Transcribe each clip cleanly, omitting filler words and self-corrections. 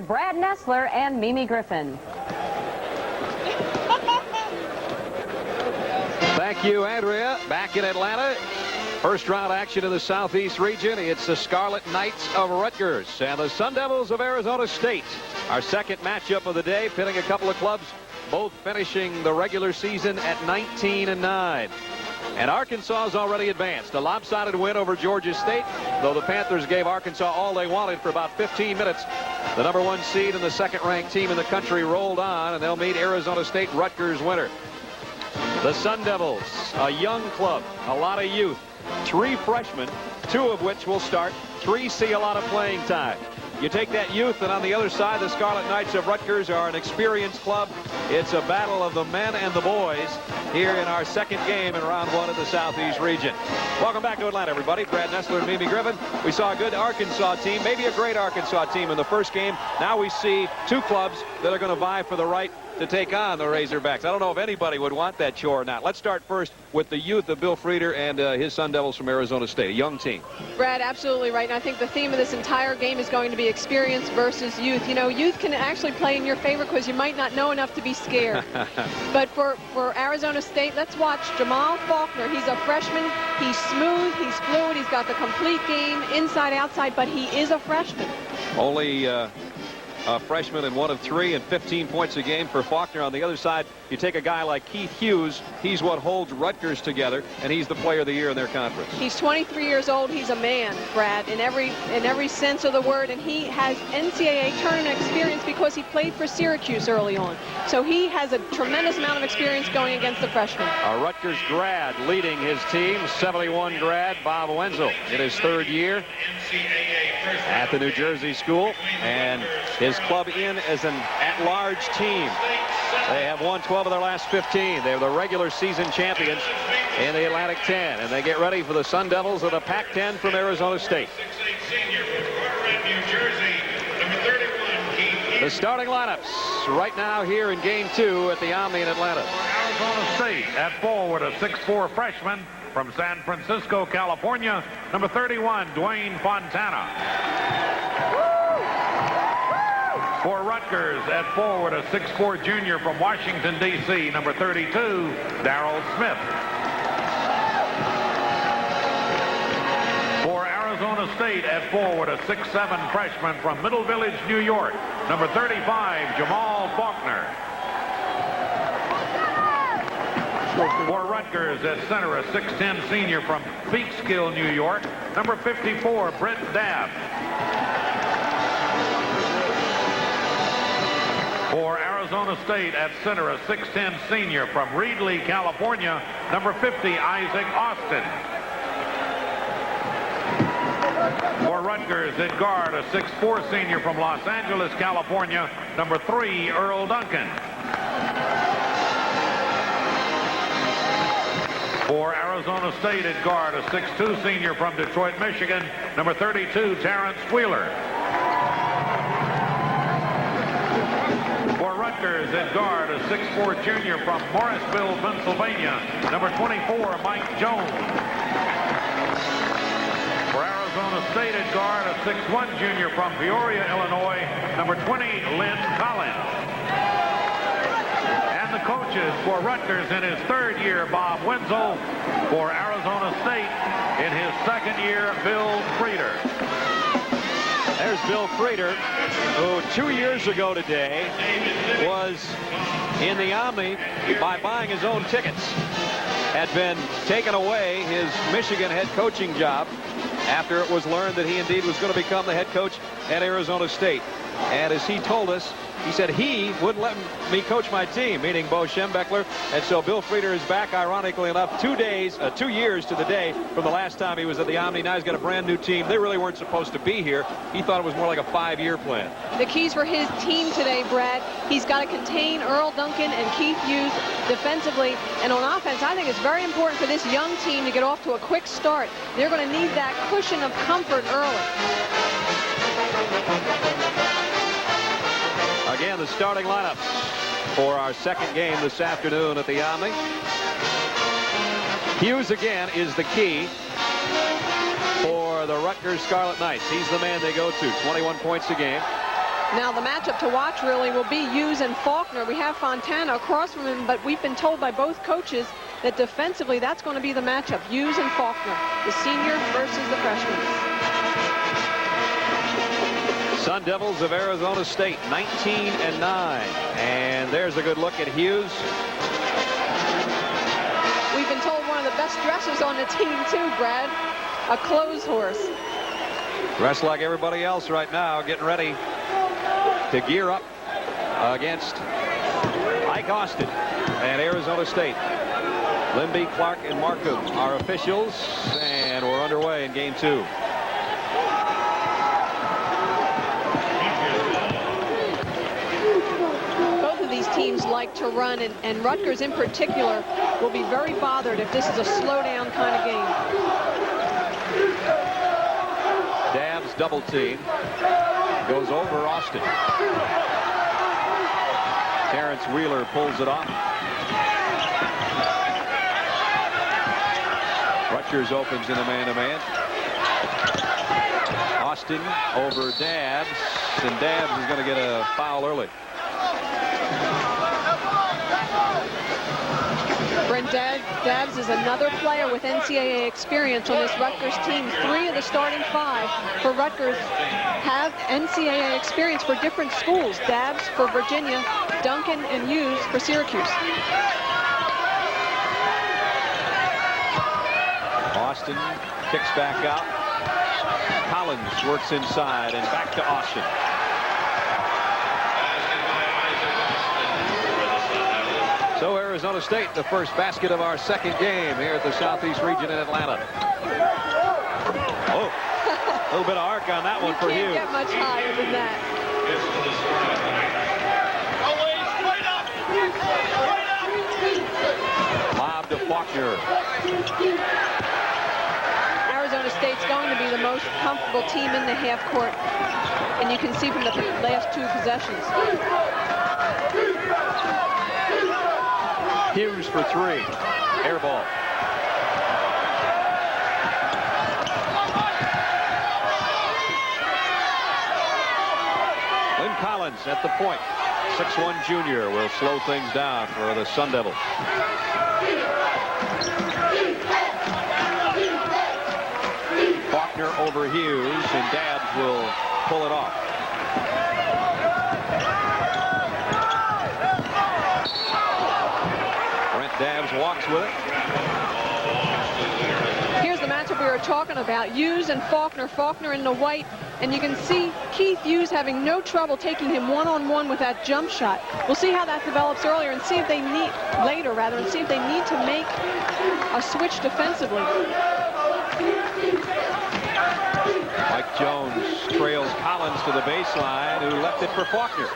Brad Nessler and Mimi Griffin. Thank you, Andrea. Back in Atlanta. First round action in the Southeast region. It's the Scarlet Knights of Rutgers and the Sun Devils of Arizona State. Our second matchup of the day, pitting a couple of clubs, both finishing the regular season at 19-9. And Arkansas has already advanced. A lopsided win over Georgia State, though the Panthers gave Arkansas all they wanted for about 15 minutes. The #1 seed and the second-ranked team in the country rolled on, and they'll meet Arizona State Rutgers winner. The Sun Devils, a young club, a lot of youth, 3 freshmen, 2 of which will start, 3 see a lot of playing time. You take that youth, and on the other side, the Scarlet Knights of Rutgers are an experienced club. It's a battle of the men and the boys here in our second game in round 1 of the Southeast region. Welcome back to Atlanta, everybody. Brad Nessler and Mimi Griffin. We saw a good Arkansas team, maybe a great Arkansas team in the first game. Now we see 2 clubs that are going to vie for the right to take on the Razorbacks. I don't know if anybody would want that chore or not. Let's start first with the youth of Bill Frieder and his Sun Devils from Arizona State, a young team. Brad, absolutely right. And I think the theme of this entire game is going to be experience versus youth. You know, youth can actually play in your favor because you might not know enough to be scared. But for Arizona State, let's watch Jamal Faulkner. He's a freshman. He's smooth. He's fluid. He's got the complete game, inside, outside, but he is a freshman. Only a freshman and 1 of 3 and 15 points a game for Faulkner. On the other side, you take a guy like Keith Hughes. He's what holds Rutgers together, and he's the player of the year in their conference. He's 23 years old. He's a man, Brad, in every sense of the word, and he has NCAA tournament experience because he played for Syracuse early on. So he has a tremendous amount of experience going against the freshmen. A Rutgers grad leading his team, 71 grad Bob Wenzel in his 3rd year at the New Jersey school, and his club in as an at-large team. They have won 12 of their last 15. They're the regular season champions in the Atlantic 10, and they get ready for the Sun Devils of the Pac-10 from Arizona State. The starting lineups right now here in Game 2 at the Omni in Atlanta. Arizona State at forward, a 6'4" freshman from San Francisco, California, number 31, Dwayne Fontana. For Rutgers at forward, a 6'4" junior from Washington, D.C., number 32, Darrell Smith. For Arizona State at forward, a 6'7" freshman from Middle Village, New York, number 35, Jamal Faulkner. For Rutgers at center, a 6'10" senior from Peekskill, New York, number 54, Brent Dabb. For Arizona State at center, a 6'10" senior from Reedley, California, number 50, Isaac Austin. For Rutgers at guard, a 6'4" senior from Los Angeles, California, number 3, Earl Duncan. For Arizona State at guard, a 6'2" senior from Detroit, Michigan, number 32, Terrence Wheeler. For Rutgers at guard, a 6'4" junior from Morrisville, Pennsylvania, number 24, Mike Jones. For Arizona State at guard, a 6'1" junior from Peoria, Illinois, number 20, Lynn Collins. And the coaches for Rutgers in his 3rd year, Bob Wenzel. For Arizona State in his 2nd year, Bill Frieder. There's Bill Frieder, who 2 years ago today was in the Omni by buying his own tickets. Had been taken away his Michigan head coaching job after it was learned that he indeed was going to become the head coach at Arizona State. And as he told us, he said he wouldn't let me coach my team, meaning Bo Schembechler. And so Bill Frieder is back, ironically enough, 2 years to the day from the last time he was at the Omni. Now he's got a brand new team. They really weren't supposed to be here. He thought it was more like a 5-year plan. The keys for his team today, Brad, he's got to contain Earl Duncan and Keith Hughes defensively. And on offense, I think it's very important for this young team to get off to a quick start. They're going to need that cushion of comfort early. Again, the starting lineups for our second game this afternoon at the Omni. Hughes again is the key for the Rutgers Scarlet Knights. He's the man they go to. 21 points a game. Now the matchup to watch really will be Hughes and Faulkner. We have Fontana across from him, but we've been told by both coaches that defensively that's going to be the matchup. Hughes and Faulkner, the senior versus the freshman. Sun Devils of Arizona State, 19-9. And there's a good look at Hughes. We've been told one of the best dressers on the team too, Brad. A clothes horse. Dressed like everybody else right now, getting ready to gear up against Ike Austin and Arizona State. Limby, Clark, and Markham are officials, and we're underway in game 2. Both of these teams like to run, and Rutgers in particular will be very bothered if this is a slow down kind of game. Dabbs double team. Goes over Austin. Terrence Wheeler pulls it off. Rutgers opens in a man-to-man. Austin over Dabbs, and Dabbs is going to get a foul early. Brent Dabbs is another player with NCAA experience on this Rutgers team. 3 of the starting 5 for Rutgers have NCAA experience for different schools. Dabbs for Virginia, Duncan and Hughes for Syracuse. Austin kicks back out. Collins works inside and back to Austin. So Arizona State, the first basket of our second game here at the Southeast region in Atlanta. Oh, a little bit of arc on that one for Hughes. You can't get much higher than that. Lob to Faulkner. Arizona State's going to be the most comfortable team in the half court, and you can see from the last 2 possessions. Hughes for 3. Air ball. Lynn Collins at the point. 6'1" junior will slow things down for the Sun Devils. Faulkner over Hughes, and Dabbs will pull it off. Dabbs walks with it. Here's the matchup we were talking about. Hughes and Faulkner. Faulkner in the white. And you can see Keith Hughes having no trouble taking him one-on-one with that jump shot. We'll see how that develops earlier and see if they need, later rather, and see if they need to make a switch defensively. Mike Jones trails Collins to the baseline, who left it for Faulkner.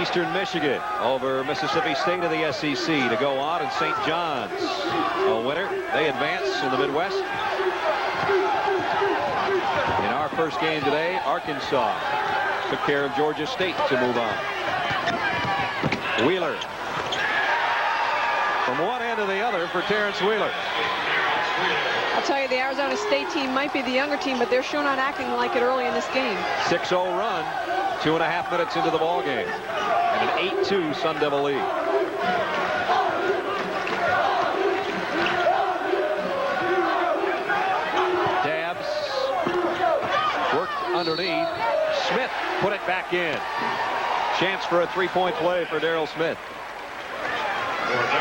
Eastern Michigan over Mississippi State of the SEC to go on, and St. John's a winner. They advance in the Midwest. In our first game today, Arkansas took care of Georgia State to move on. Wheeler from one end to the other for Terrence Wheeler. I'll tell you, the Arizona State team might be the younger team, but they're sure not acting like it early in this game. 6-0 run, 2.5 minutes into the ball game, and an 8-2 Sun Devil lead. Dabbs worked underneath. Smith put it back in. Chance for a three-point play for Darrell Smith.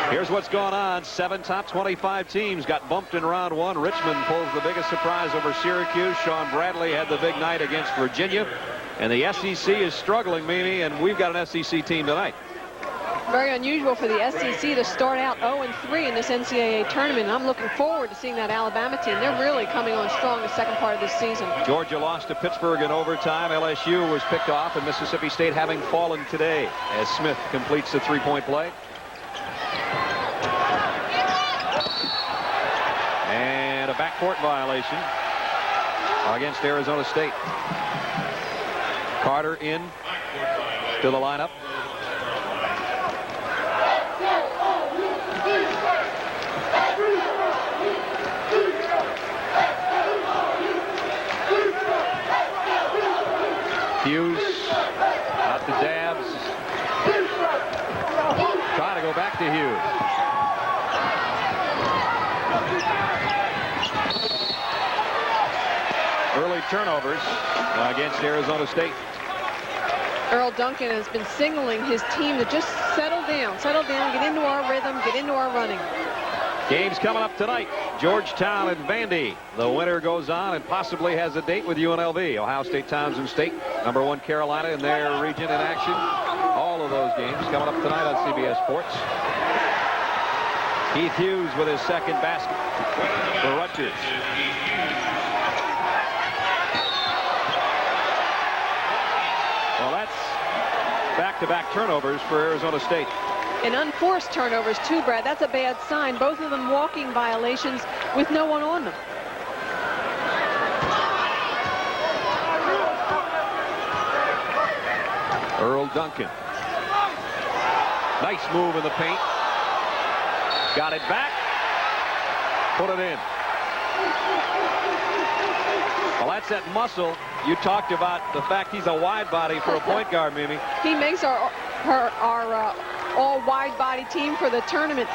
Here's what's going on. 7 top 25 teams got bumped in round 1. Richmond pulls the biggest surprise over Syracuse. Sean Bradley had the big night against Virginia. And the SEC is struggling, Mimi, and we've got an SEC team tonight. Very unusual for the SEC to start out 0-3 in this NCAA tournament. I'm looking forward to seeing that Alabama team. They're really coming on strong the second part of this season. Georgia lost to Pittsburgh in overtime. LSU was picked off, and Mississippi State having fallen today as Smith completes the three-point play. And a backcourt violation against Arizona State. Carter in to the lineup. Hughes out to Dabbs. Trying to go back to Hughes. Early turnovers against Arizona State. Earl Duncan has been signaling his team to just settle down, get into our rhythm, get into our running. Games coming up tonight. Georgetown and Vandy. The winner goes on and possibly has a date with UNLV. Ohio State, Townsend State, #1 Carolina in their region in action. All of those games coming up tonight on CBS Sports. Keith Hughes with his second basket for Rutgers. Well, that's back-to-back turnovers for Arizona State. And unforced turnovers too, Brad. That's a bad sign. Both of them walking violations with no one on them. Earl Duncan. Nice move in the paint. Got it back. Put it in. Well, that's that muscle. You talked about the fact he's a wide body for a point guard, Mimi. He makes our all wide body team for the tournament.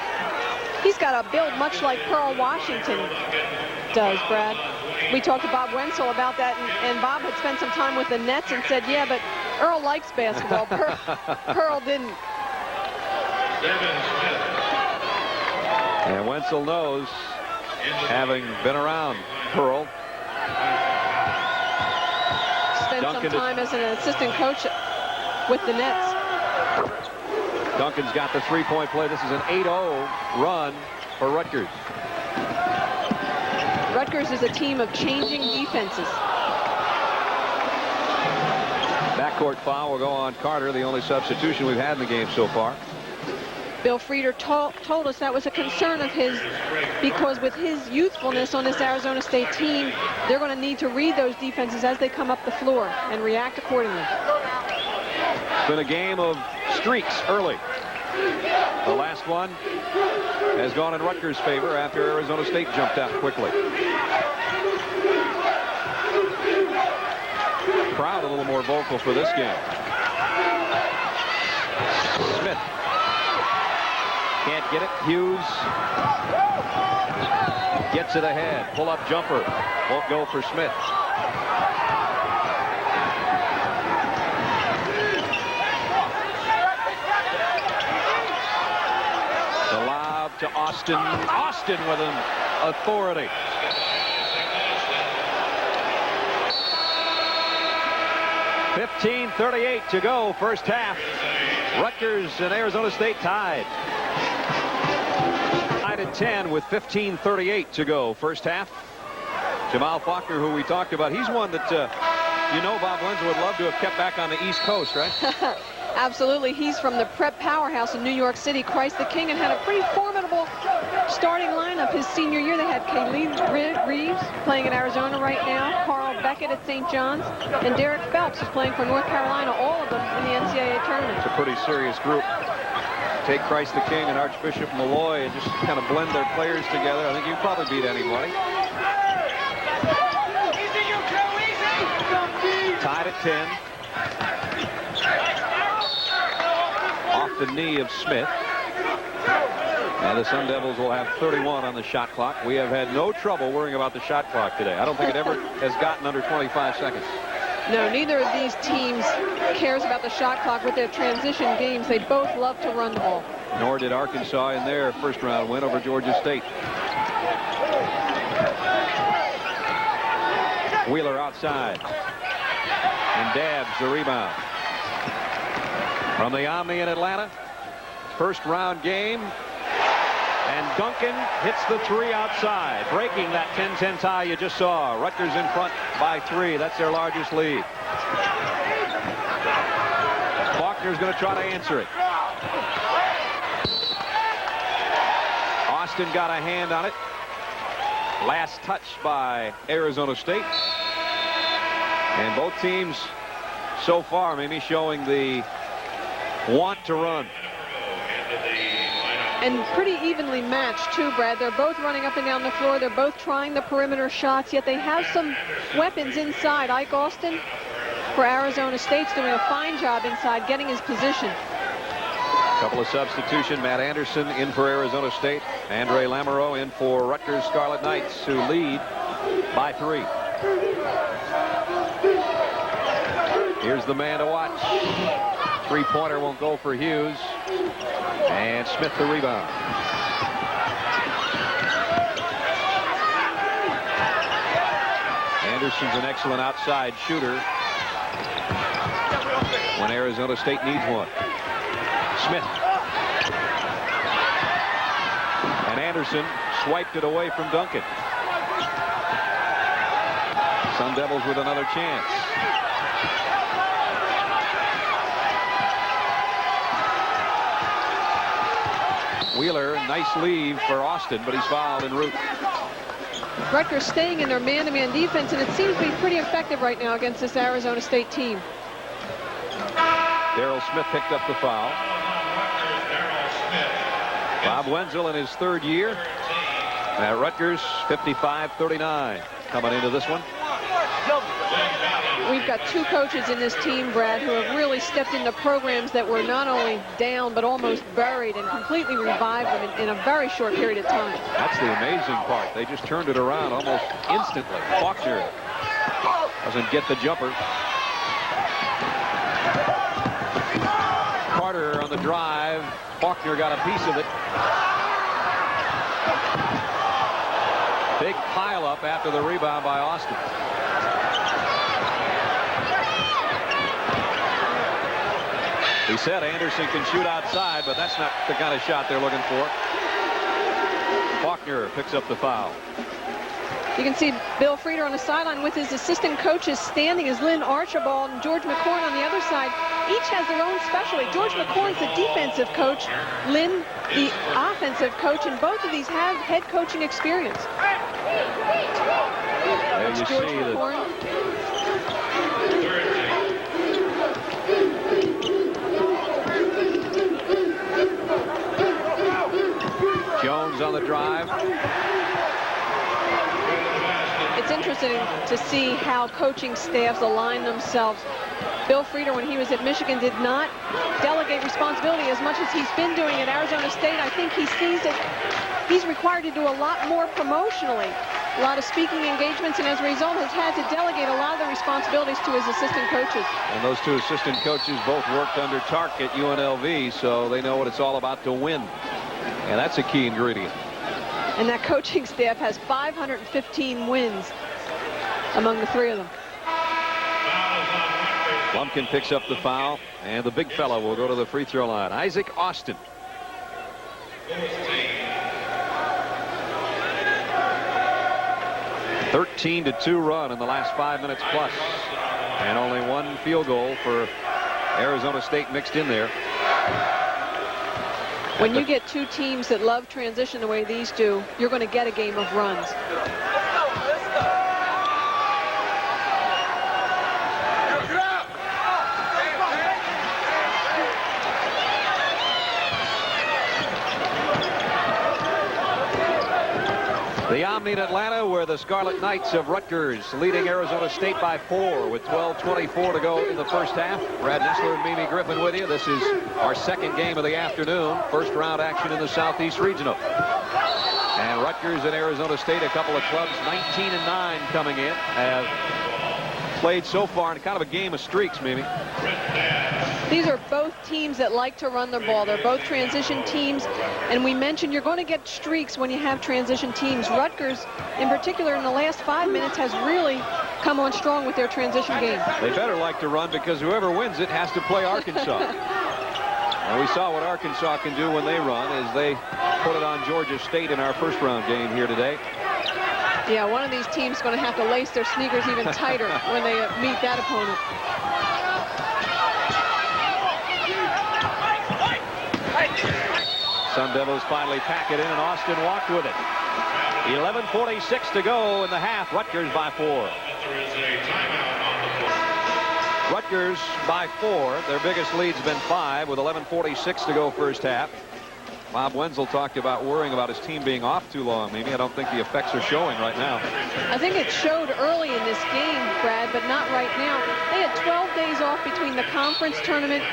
He's got a build much like Pearl Washington does, Brad. We talked to Bob Wenzel about that, and Bob had spent some time with the Nets and said, yeah, but Earl likes basketball. Pearl didn't. And Wenzel knows, having been around Pearl. Spent Duncan some time as an assistant coach with the Nets. Duncan's got the three-point play. This is an 8-0 run for Rutgers. Rutgers is a team of changing defenses. Backcourt foul will go on Carter, the only substitution we've had in the game so far. Bill Frieder told us that was a concern of his, because with his youthfulness on this Arizona State team, they're going to need to read those defenses as they come up the floor and react accordingly. It's been a game of streaks early. The last one has gone in Rutgers' favor after Arizona State jumped out quickly. Crowd a little more vocal for this game. Smith. Can't get it. Hughes gets it ahead. Pull-up jumper. Won't go for Smith. The lob to Austin. Austin with an authority. .38 to go, first half. Rutgers and Arizona State tied. Tied at 10 with 15:38 to go, first half. Jamal Faulkner, who we talked about, he's one that you know Bob Wenzel would love to have kept back on the East Coast, right? Absolutely. He's from the prep powerhouse in New York City, Christ the King, and had a pretty formidable starting lineup his senior year. They had Kaylee Reeves playing at Arizona right now, Carl Beckett at St. John's, and Derek Phelps is playing for North Carolina, all of them in the NCAA tournament. It's a pretty serious group. Take Christ the King and Archbishop Malloy and just kind of blend their players together. I think you can probably beat anybody. Tied at 10. Off the knee of Smith. And the Sun Devils will have 31 on the shot clock. We have had no trouble worrying about the shot clock today. I don't think it ever has gotten under 25 seconds. No, neither of these teams cares about the shot clock with their transition games. They both love to run the ball. Nor did Arkansas in their first round win over Georgia State. Wheeler outside. And Dabbs the rebound. From the Omni in Atlanta. First round game. And Duncan hits the three outside, breaking that 10-10 tie you just saw. Rutgers in front by 3. That's their largest lead. Faulkner's going to try to answer it. Austin got a hand on it. Last touch by Arizona State. And both teams so far maybe showing the want to run. And pretty evenly matched, too, Brad. They're both running up and down the floor. They're both trying the perimeter shots, yet they have some weapons inside. Ike Austin for Arizona State's doing a fine job inside, getting his position. Couple of substitution. Matt Anderson in for Arizona State. Andre Lamoureux in for Rutgers Scarlet Knights, who lead by 3. Here's the man to watch. Three-pointer won't go for Hughes. And Smith the rebound. Anderson's an excellent outside shooter when Arizona State needs one. Smith. And Anderson swiped it away from Duncan. Sun Devils with another chance. Wheeler, nice leave for Austin, but he's fouled en route. Rutgers staying in their man-to-man defense, and it seems to be pretty effective right now against this Arizona State team. Darrell Smith picked up the foul. Bob Wenzel in his 3rd year at Rutgers, 55-39 coming into this one. We've got 2 coaches in this team, Brad, who have really stepped into programs that were not only down but almost buried and completely revived them in a very short period of time. That's the amazing part. They just turned it around almost instantly. Faulkner doesn't get the jumper. Carter on the drive. Faulkner got a piece of it. Big pile up after the rebound by Austin. He said Anderson can shoot outside, but that's not the kind of shot they're looking for. Faulkner picks up the foul. You can see Bill Frieder on the sideline with his assistant coaches standing as Lynn Archibald and George McCorn on the other side. Each has their own specialty. George McCorn's the defensive coach, Lynn the offensive coach, and both of these have head coaching experience. There you George see McCorn. Jones on the drive. It's interesting to see how coaching staffs align themselves. Bill Frieder, when he was at Michigan, did not delegate responsibility as much as he's been doing at Arizona State. I think he sees that he's required to do a lot more promotionally, a lot of speaking engagements, and as a result has had to delegate a lot of the responsibilities to his assistant coaches. And those 2 assistant coaches both worked under Tark at UNLV, so they know what it's all about to win. And that's a key ingredient. And that coaching staff has 515 wins among the 3 of them. Lumpkin picks up the foul, and the big fella will go to the free throw line. Isaac Austin. A 13-2 run in the last 5 minutes plus, and only 1 field goal for Arizona State mixed in there. When you get 2 teams that love transition the way these do, you're going to get a game of runs. The Omni in Atlanta, where the Scarlet Knights of Rutgers leading Arizona State by 4 with 12:24 to go in the first half. Brad Nessler and Mimi Griffin with you. This is our 2nd game of the afternoon. First round action in the Southeast Regional. And Rutgers and Arizona State, a couple of clubs, 19-9 coming in, have played so far in kind of a game of streaks, Mimi. These are both teams that like to run the ball. They're both transition teams, and we mentioned you're going to get streaks when you have transition teams. Rutgers, in particular, in the last 5 minutes, has really come on strong with their transition game. They better like to run, because whoever wins it has to play Arkansas. And we saw what Arkansas can do when they run, as they put it on Georgia State in our first round game here today. Yeah, one of these teams is going to have to lace their sneakers even tighter when they meet that opponent. Sun Devils finally pack it in, and Austin walked with it. 11:46 to go in the half. Rutgers by 4. Rutgers by 4. Their biggest lead's been 5 with 11:46 to go first half. Bob Wenzel talked about worrying about his team being off too long. Maybe I don't think the effects are showing right now. I think it showed early in this game, Brad, but not right now. They had 12 days off between the conference tournament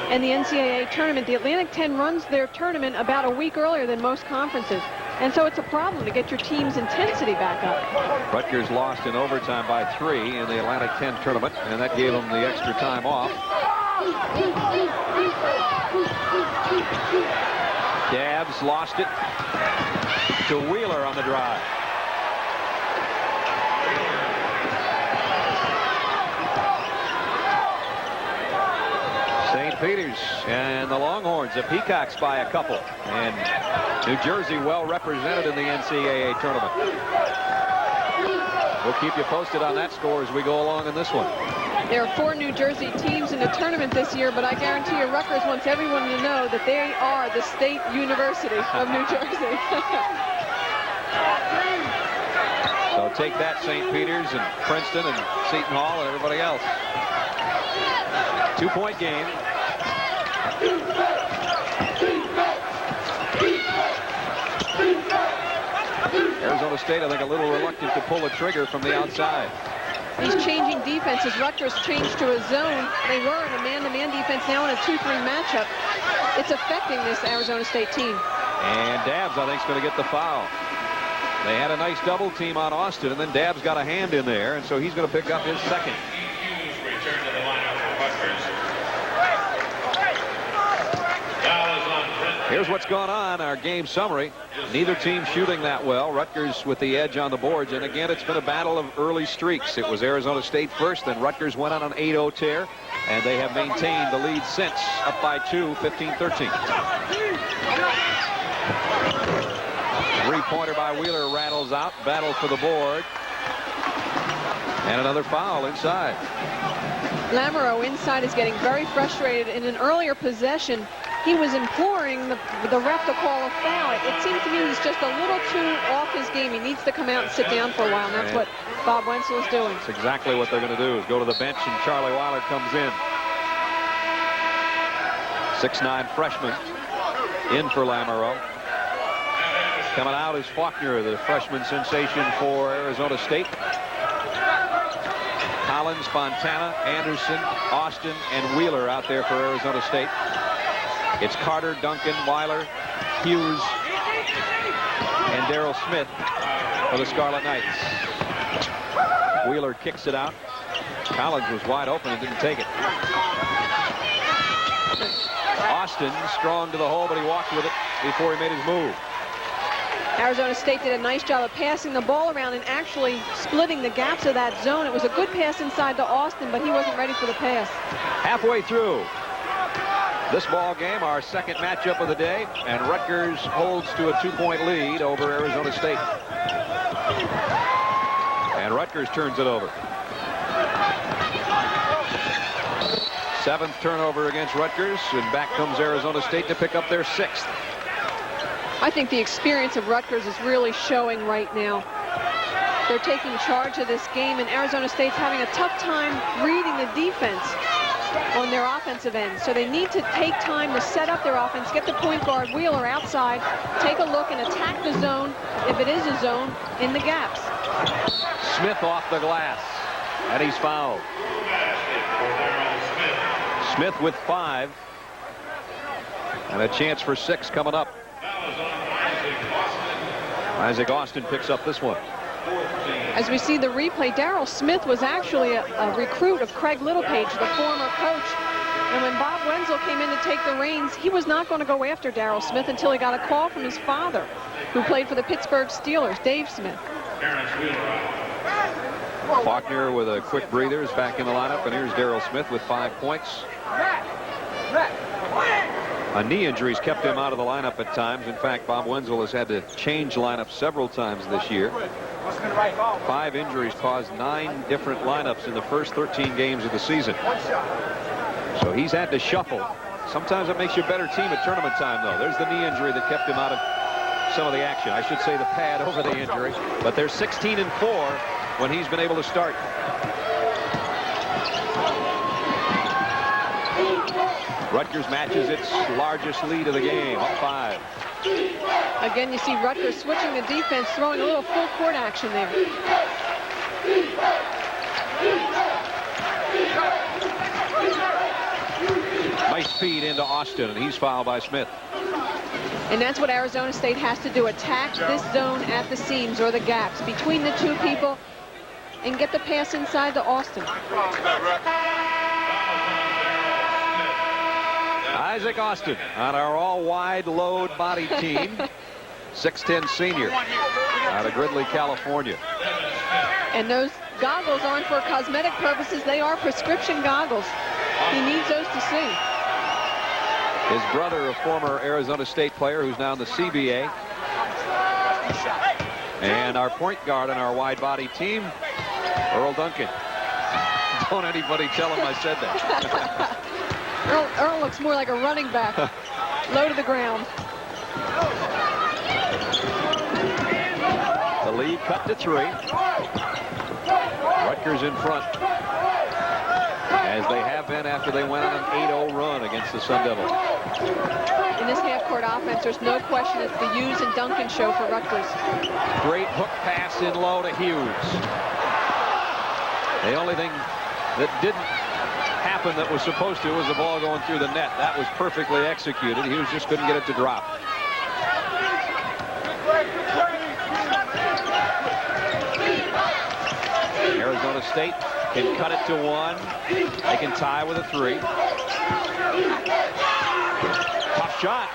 and the NCAA tournament. The Atlantic 10 runs their tournament about a week earlier than most conferences. And so it's a problem to get your team's intensity back up. Rutgers lost in overtime by 3 in the Atlantic 10 tournament, and that gave them the extra time off. Dabbs lost it to Wheeler on the drive. St. Peter's and the Longhorns, the Peacocks by a couple. And New Jersey well represented in the NCAA tournament. We'll keep you posted on that score as we go along in this one. There are 4 New Jersey teams in the tournament this year, but I guarantee you Rutgers wants everyone to know that they are the State University of New Jersey. So take that, St. Peter's and Princeton and Seton Hall and everybody else. 2-point game. Arizona State, I think, a little reluctant to pull the trigger from the outside. He's changing defenses. Rutgers changed to a zone. They were in a man-to-man defense, now in a 2-3 matchup. It's affecting this Arizona State team. And Dabbs, I think, is going to get the foul. They had a nice double team on Austin, and then Dabbs got a hand in there, and so he's going to pick up his second. Here's what's going on, our game summary. Neither team shooting that well. Rutgers with the edge on the boards. And again, it's been a battle of early streaks. It was Arizona State first, then Rutgers went on an 8-0 tear. And they have maintained the lead since, up by 2, 15-13. Three-pointer by Wheeler rattles out. Battle for the board. And another foul inside. Lamoureux inside is getting very frustrated. In an earlier possession, he was imploring the ref to call a foul. It seems to me he's just a little too off his game. He needs to come out and sit down for a while, and that's what Bob Wenzel is doing. That's exactly what they're going to do, is go to the bench, and Charlie Weiler comes in. 6'9" freshman in for Lamoureux. Coming out is Faulkner, the freshman sensation for Arizona State. Collins, Fontana, Anderson, Austin, and Wheeler out there for Arizona State. It's Carter, Duncan, Weiler, Hughes, and Darrell Smith for the Scarlet Knights. Wheeler kicks it out. Collins was wide open and didn't take it. Austin strong to the hole, but he walked with it before he made his move. Arizona State did a nice job of passing the ball around and actually splitting the gaps of that zone. It was a good pass inside to Austin, but he wasn't ready for the pass. Halfway through this ball game, our second matchup of the day, and Rutgers holds to a 2-point lead over Arizona State. And Rutgers turns it over. 7th turnover against Rutgers, and back comes Arizona State to pick up their 6th. I think the experience of Rutgers is really showing right now. They're taking charge of this game, and Arizona State's having a tough time reading the defense on their offensive end. So they need to take time to set up their offense, get the point guard Wheeler outside, take a look and attack the zone, if it is a zone, in the gaps. Smith off the glass, and he's fouled. Smith with 5, and a chance for 6 coming up. Isaac Austin picks up this one. As we see the replay, Darrell Smith was actually a recruit of Craig Littlepage, the former coach. And when Bob Wenzel came in to take the reins, he was not going to go after Darrell Smith until he got a call from his father, who played for the Pittsburgh Steelers, Dave Smith. Faulkner with a quick breather is back in the lineup, and here's Darrell Smith with 5 points. A knee injury's kept him out of the lineup at times. In fact, Bob Wenzel has had to change lineups several times this year. 5 injuries caused 9 different lineups in the first 13 games of the season. So he's had to shuffle. Sometimes it makes you a better team at tournament time, though. There's the knee injury that kept him out of some of the action. I should say the pad over the injury. But they're 16-4 when he's been able to start. Rutgers matches its largest lead of the game, up 5. Again, you see Rutgers switching the defense, throwing a little full court action there. Nice feed into Austin, and he's fouled by Smith. And that's what Arizona State has to do. Attack this zone at the seams or the gaps between the two people and get the pass inside to Austin. Isaac Austin on our all-wide load body team. 6'10" senior out of Gridley, California. And those goggles aren't for cosmetic purposes. They are prescription goggles. He needs those to see. His brother, a former Arizona State player who's now in the CBA. And our point guard on our wide body team, Earl Duncan. Don't anybody tell him I said that. Earl looks more like a running back. Low to the ground. The lead cut to 3. Rutgers in front, as they have been after they went on an 8-0 run against the Sun Devils. In this half-court offense, there's no question it's the Hughes and Duncan show for Rutgers. Great hook pass in low to Hughes. The only thing that didn't happen that was supposed to was the ball going through the net. That was perfectly executed. Hughes just couldn't get it to drop. Arizona State can cut it to 1. They can tie with a 3. Tough shot,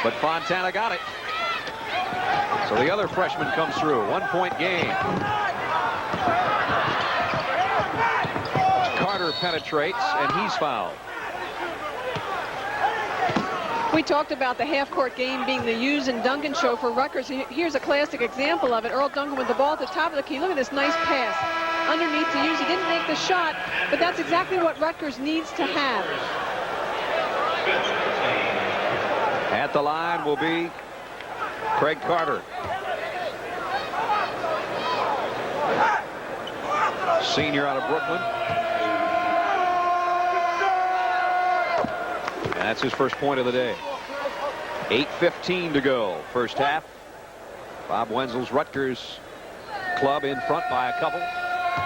but Fontana got it. So the other freshman comes through. 1-point game. Carter penetrates, and he's fouled. We talked about the half-court game being the Hughes and Duncan show for Rutgers. Here's a classic example of it. Earl Duncan with the ball at the top of the key. Look at this nice pass underneath to Hughes. He didn't make the shot, but that's exactly what Rutgers needs to have. At the line will be Craig Carter. Senior out of Brooklyn. And that's his first point of the day. 8:15 to go. First half. Bob Wenzel's Rutgers club in front by a couple.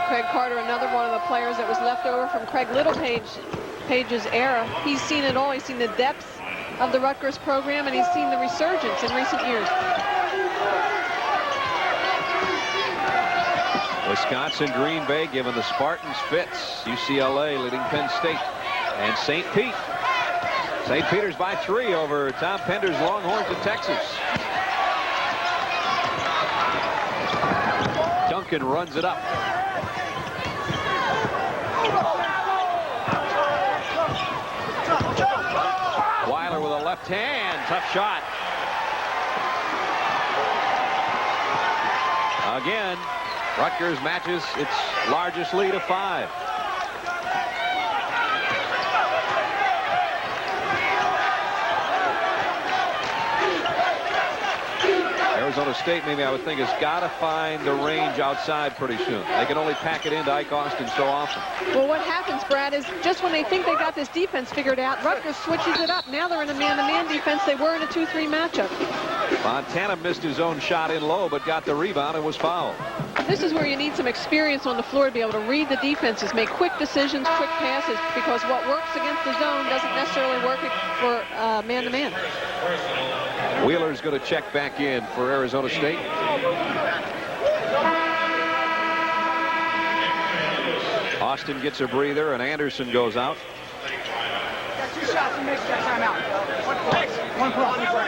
Craig Carter, another one of the players that was left over from Craig Littlepage's era. He's seen it all. He's seen the depth of the Rutgers program, and he's seen the resurgence in recent years. Wisconsin, Green Bay giving the Spartans fits. UCLA leading Penn State. And St. Pete. St. Peter's by 3 over Tom Pender's Longhorns of Texas. Duncan runs it up. Weiler with a left hand. Tough shot. Again, Rutgers matches its largest lead of 5. Arizona State, maybe I would think, has got to find the range outside pretty soon. They can only pack it into Ike Austin so often. Well, what happens, Brad, is just when they think they got this defense figured out, Rutgers switches it up. Now they're in a man-to-man defense. They were in a 2-3 matchup. Fontana missed his own shot in low, but got the rebound and was fouled. This is where you need some experience on the floor to be able to read the defenses, make quick decisions, quick passes, because what works against the zone doesn't necessarily work for man-to-man. Wheeler's going to check back in for Arizona State. Austin gets a breather, and Anderson goes out.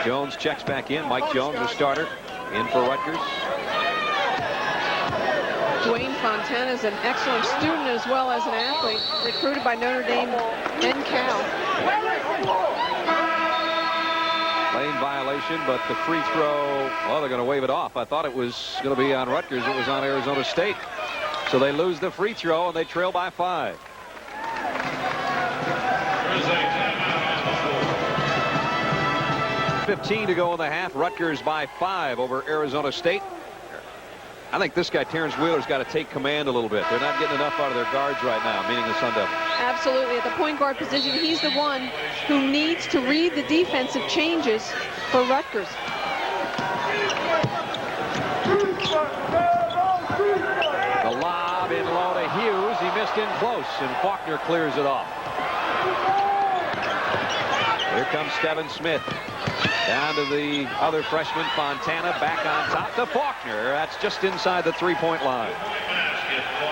Jones checks back in. Mike Jones, the starter, in for Rutgers. Dwayne Fontana is an excellent student as well as an athlete, recruited by Notre Dame and Cal. Lane violation, but the free throw, well, they're going to wave it off. I thought it was going to be on Rutgers. It was on Arizona State. So they lose the free throw, and they trail by 5. .15 to go in the half. Rutgers by 5 over Arizona State. I think this guy, Terrence Wheeler's got to take command a little bit. They're not getting enough out of their guards right now, meaning the Sun Devils. Absolutely. At the point guard position, he's the one who needs to read the defensive changes for Rutgers. The lob in low to Hughes. He missed in close, and Faulkner clears it off. Here comes Stephen Smith. Down to the other freshman, Fontana, back on top to Faulkner. That's just inside the three-point line.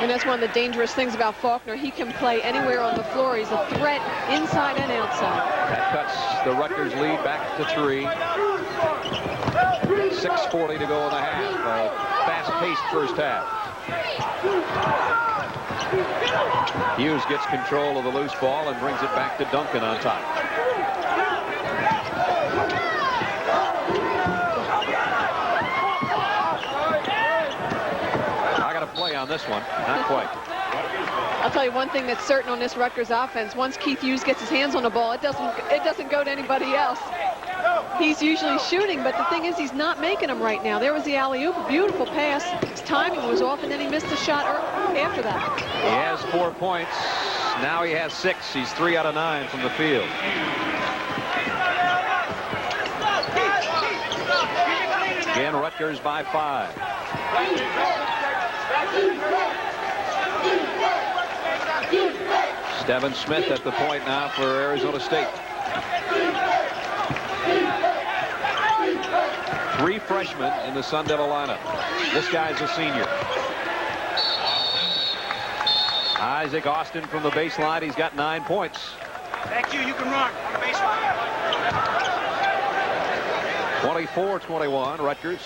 And that's one of the dangerous things about Faulkner. He can play anywhere on the floor. He's a threat inside and outside. That cuts the Rutgers lead back to 3. 6:40 to go in the half. Fast-paced first half. Hughes gets control of the loose ball and brings it back to Duncan on top. Play on this one, not quite. I'll tell you one thing that's certain on this Rutgers offense. Once Keith Hughes gets his hands on the ball, it doesn't go to anybody else. He's usually shooting, but the thing is, he's not making them right now. There was the alley-oop, a beautiful pass. His timing was off, and then he missed a shot after that. He has 4 points. Now he has 6. He's 3 out of 9 from the field. Again, Rutgers by 5. Stephen Smith at the point now for Arizona State. 3 freshmen in the Sun Devil lineup. This guy's a senior. Isaac Austin from the baseline. He's got 9 points. Thank you. You can run on the baseline. 24-21, Rutgers.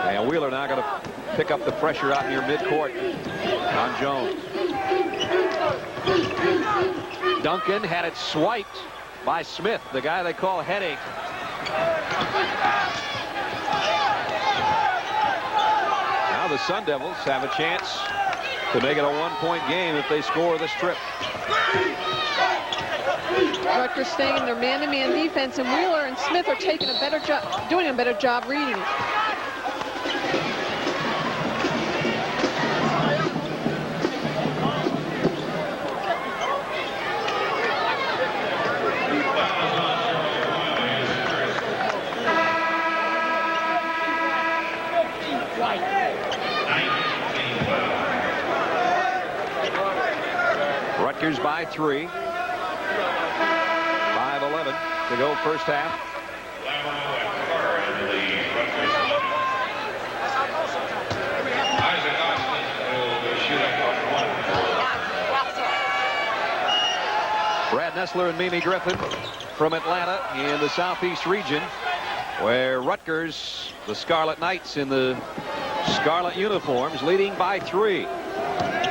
And Wheeler now going to pick up the pressure out near midcourt on Jones. Duncan had it swiped by Smith, the guy they call Headache. Now the Sun Devils have a chance to make it a 1-point game if they score this trip. Rutgers staying in their man-to-man defense, and Wheeler and Smith are taking doing a better job reading it. Rutgers by 3. 5:11 to go first half. Brad Nessler and Mimi Griffin from Atlanta in the Southeast region, where Rutgers, the Scarlet Knights in the scarlet uniforms, leading by 3.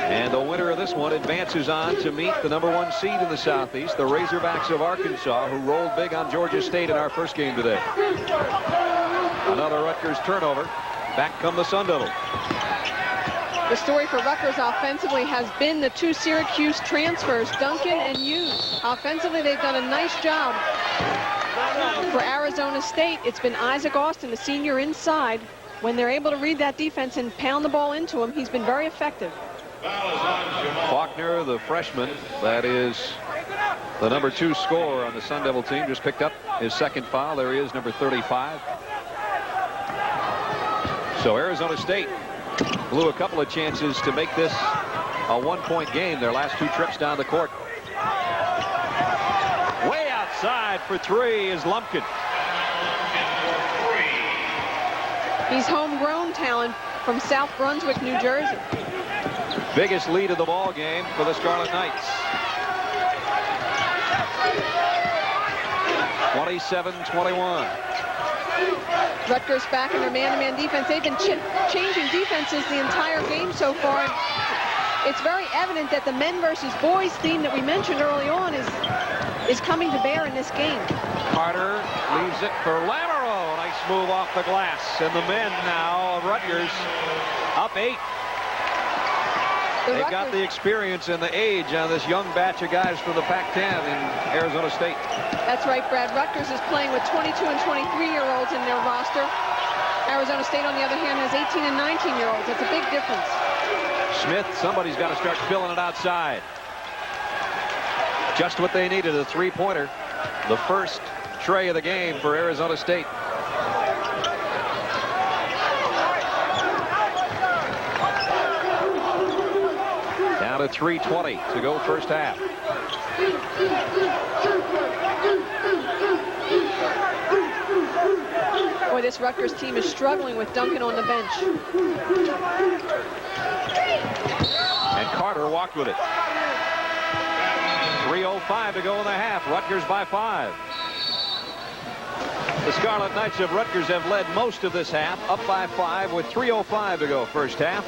And the winner of this one advances on to meet the #1 seed in the Southeast, the Razorbacks of Arkansas, who rolled big on Georgia State in our first game today. Another Rutgers turnover. Back come the Sun Devils. The story for Rutgers offensively has been the 2 Syracuse transfers, Duncan and Hughes. Offensively, they've done a nice job. For Arizona State, it's been Isaac Austin, the senior inside. When they're able to read that defense and pound the ball into him, he's been very effective. Faulkner, the freshman, that is the #2 scorer on the Sun Devil team, just picked up his second foul. There he is, number 35. So Arizona State blew a couple of chances to make this a 1-point game their last 2 trips down the court. Way outside for 3 is Lumpkin. He's homegrown talent from South Brunswick, New Jersey. Biggest lead of the ball game for the Scarlet Knights. 27-21. Rutgers back in their man-to-man defense. They've been changing defenses the entire game so far. It's very evident that the men versus boys theme that we mentioned early on is coming to bear in this game. Carter leaves it for Lamoureux. Nice move off the glass. And the men now of Rutgers up 8. They've got the experience and the age on this young batch of guys from the Pac-10 in Arizona State. That's right, Brad. Rutgers is playing with 22 and 23-year-olds in their roster. Arizona State, on the other hand, has 18 and 19-year-olds. That's a big difference. Smith, somebody's got to start filling it outside. Just what they needed, a three-pointer. The first tray of the game for Arizona State. Down to 3:20 to go first half. Boy, this Rutgers team is struggling with Duncan on the bench. And Carter walked with it. 3:05 to go in the half. Rutgers by 5. The Scarlet Knights of Rutgers have led most of this half, up by 5 with 3:05 to go first half.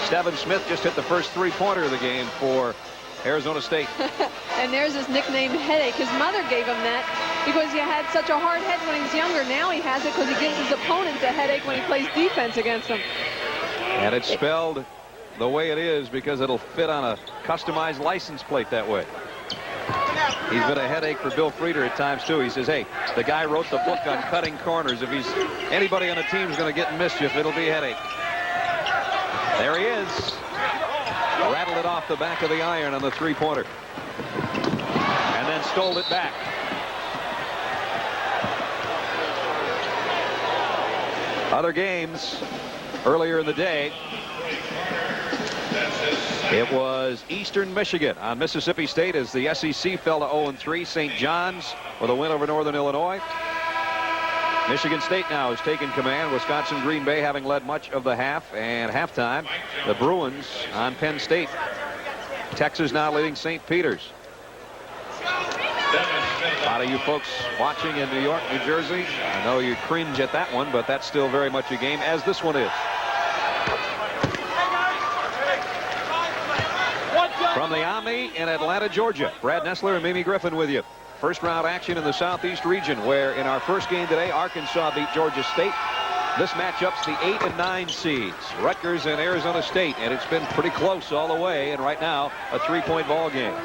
Stephen Smith just hit the first three-pointer of the game for Arizona State. And there's his nickname, Headache. His mother gave him that because he had such a hard head when he was younger. Now he has it because he gives his opponents a headache when he plays defense against them. And it's spelled the way it is because it'll fit on a customized license plate that way. He's been a headache for Bill Frieder at times too. He says, hey, the guy wrote the book on cutting corners. If anybody on the team is going to get in mischief, it'll be a headache. There he is. Rattled it off the back of the iron on the three-pointer. And then stole it back. Other games earlier in the day. It was Eastern Michigan on Mississippi State as the SEC fell to 0-3. St. John's with a win over Northern Illinois. Michigan State now has taken command. Wisconsin Green Bay having led much of the half and halftime. The Bruins on Penn State. Texas now leading St. Peter's. A lot of you folks watching in New York, New Jersey, I know you cringe at that one, but that's still very much a game, as this one is. From the Omni in Atlanta, Georgia, Brad Nessler and Mimi Griffin with you. First round action in the Southeast region, where in our first game today, Arkansas beat Georgia State. This matchup's the 8 and 9 seeds, Rutgers and Arizona State, and it's been pretty close all the way, and right now a 3-point ball game.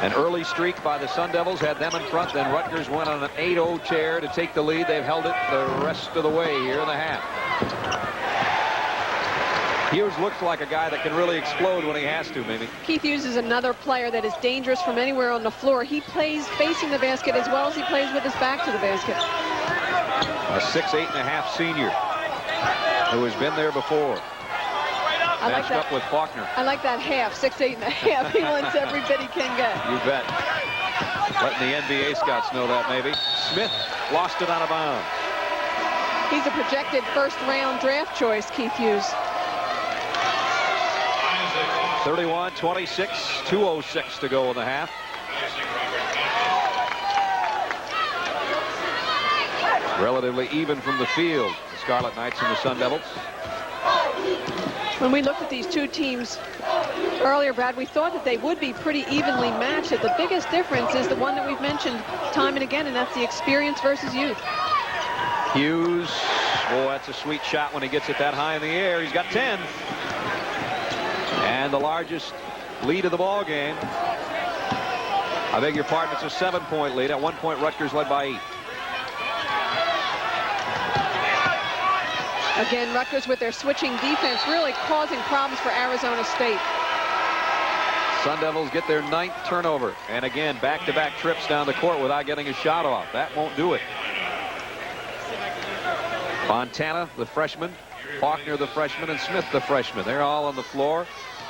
An early streak by the Sun Devils had them in front, then Rutgers went on an 8-0 tear to take the lead. They've held it the rest of the way here in the half. Hughes looks like a guy that can really explode when he has to, Mimi. Keith Hughes is another player that is dangerous from anywhere on the floor. He plays facing the basket as well as he plays with his back to the basket. A 6'8.5" senior who has been there before. I like that. Up with Faulkner. I like that half, 6'8.5". He wants every bit he can get. You bet. Letting the NBA scouts know that, maybe. Smith lost it out of bounds. He's a projected first-round draft choice, Keith Hughes. 31-26, 2:06 to go in the half. Relatively even from the field, the Scarlet Knights and the Sun Devils. When we looked at these two teams earlier, Brad, we thought that they would be pretty evenly matched. The biggest difference is the one that we've mentioned time and again, and that's the experience versus youth. Hughes, oh, that's a sweet shot when he gets it that high in the air. He's got 10. And the largest lead of the ball game. I beg your pardon, it's a 7-point lead. At one point, Rutgers led by 8. Again, Rutgers with their switching defense really causing problems for Arizona State. Sun Devils get their 9th turnover. And again, back-to-back trips down the court without getting a shot off. That won't do it. Fontana, the freshman, Faulkner, the freshman, and Smith, the freshman. They're all on the floor,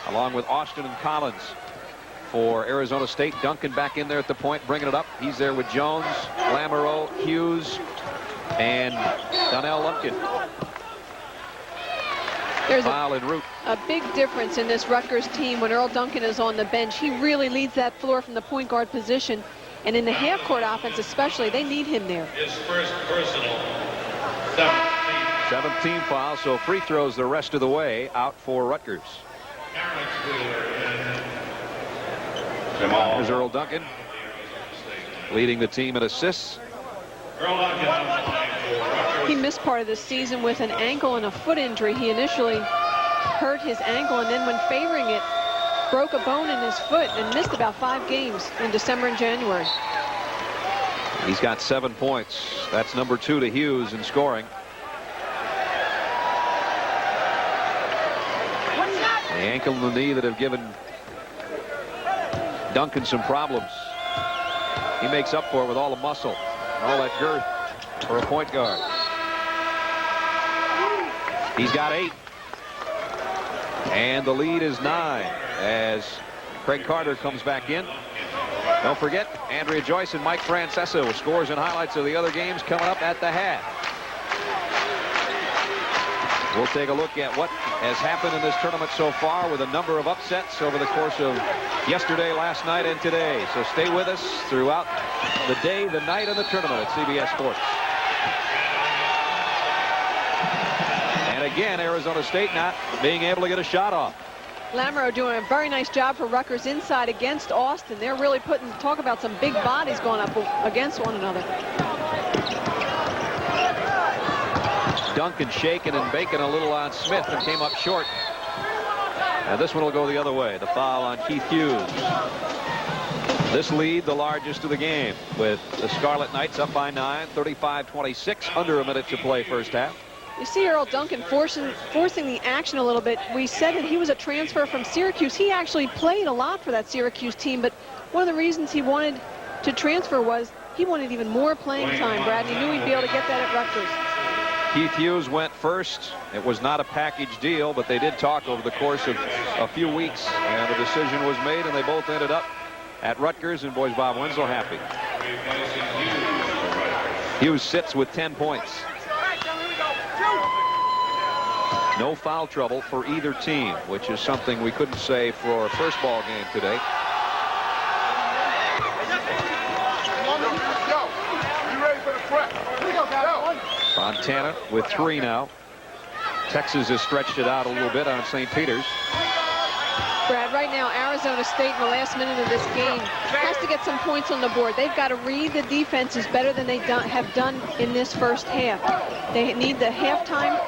along with Austin and Collins for Arizona State. Duncan back in there at the point, bringing it up. He's there with Jones, Lamoureux, Hughes, and Donnell Lumpkin. There's a big difference in this Rutgers team when Earl Duncan is on the bench. He really leads that floor from the point guard position. And in the half-court offense especially, they need him there. His first personal 17 fouls, so free throws the rest of the way out for Rutgers. Here's Earl Duncan leading the team in assists. He missed part of the season with an ankle and a foot injury. He initially hurt his ankle, and then when favoring it, broke a bone in his foot and missed about 5 games in December and January. He's got 7 points. That's number 2 to Hughes in scoring. The ankle and the knee that have given Duncan some problems. He makes up for it with all the muscle, all that girth for a point guard. He's got 8. And the lead is 9 as Craig Carter comes back in. Don't forget, Andrea Joyce and Mike Francesa with scores and highlights of the other games coming up at the half. We'll take a look at what has happened in this tournament so far with a number of upsets over the course of yesterday, last night, and today. So stay with us throughout the day, the night, and the tournament at CBS Sports. And again, Arizona State not being able to get a shot off. Lamoureux doing a very nice job for Rutgers inside against Austin. They're really talk about some big bodies going up against one another. Duncan shaking and baking a little on Smith and came up short. And this one will go the other way. The foul on Keith Hughes. This lead, the largest of the game, with the Scarlet Knights up by 9, 35-26, under a minute to play first half. You see Earl Duncan forcing the action a little bit. We said that he was a transfer from Syracuse. He actually played a lot for that Syracuse team, but one of the reasons he wanted to transfer was he wanted even more playing time, Brad, and he knew he'd be able to get that at Rutgers. Keith Hughes went first. It was not a package deal, but they did talk over the course of a few weeks, and a decision was made, and they both ended up at Rutgers, and boys, Bob Winslow happy. Hughes sits with 10 points. No foul trouble for either team, which is something we couldn't say for a first ball game today. Fontana with 3 now. Texas has stretched it out a little bit on St. Peter's. Brad, right now Arizona State in the last minute of this game has to get some points on the board. They've got to read the defenses better than they have done in this first half. They need the halftime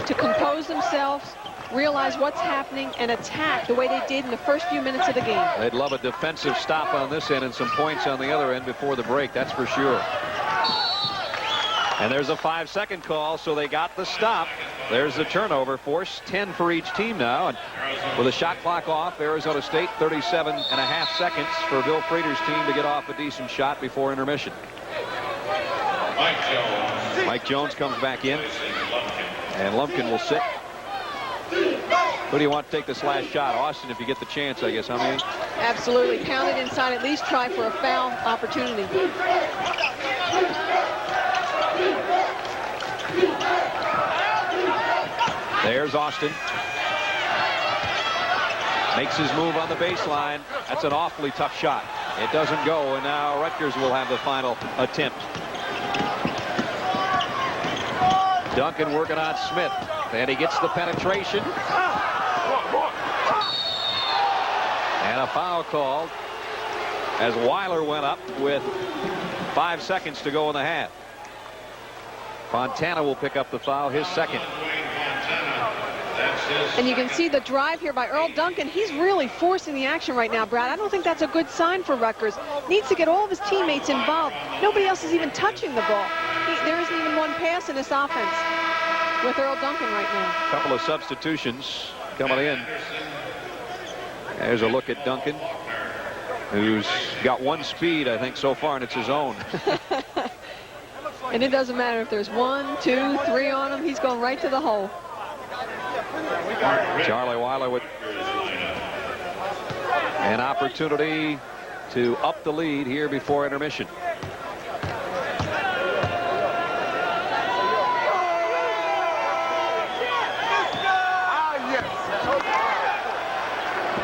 to compose themselves, realize what's happening, and attack the way they did in the first few minutes of the game. They'd love a defensive stop on this end and some points on the other end before the break, that's for sure. And there's a 5-second call, so they got the stop. There's the turnover force, 10 for each team now. And with a shot clock off, Arizona State 37.5 seconds for Bill Frieder's team to get off a decent shot before intermission. Mike Jones comes back in, and Lumpkin will sit. Who do you want to take this last shot? Austin, if you get the chance, I guess. How many? Absolutely. Pound it inside. At least try for a foul opportunity. There's Austin. Makes his move on the baseline. That's an awfully tough shot. It doesn't go, and now Rutgers will have the final attempt. Duncan working on Smith, and he gets the penetration. And a foul called as Weiler went up with 5 seconds to go in the half. Fontana will pick up the foul, his second. And you can see the drive here by Earl Duncan. He's really forcing the action right now, Brad. I don't think that's a good sign for Rutgers. Needs to get all of his teammates involved. Nobody else is even touching the ball. There isn't even one pass in this offense with Earl Duncan right now. A couple of substitutions coming in. There's a look at Duncan, who's got 1 speed, I think, so far, and it's his own. And it doesn't matter if there's 1, 2, 3 on him. He's going right to the hole. Charlie Weiler with an opportunity to up the lead here before intermission.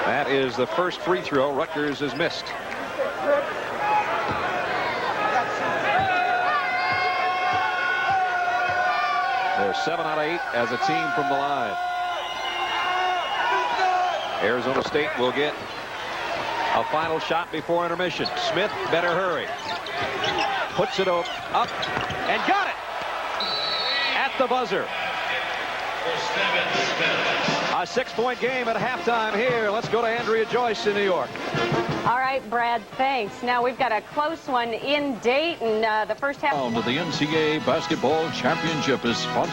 That is the first free throw Rutgers has missed. They're 7 out of 8 as a team from the line. Arizona State will get a final shot before intermission. Smith better hurry. Puts it up and got it at the buzzer. A A 6-point game at halftime here. Let's go to Andrea Joyce in New York. All right, Brad, thanks. Now we've got a close one in Dayton. The first half. The NCAA Basketball Championship is sponsored.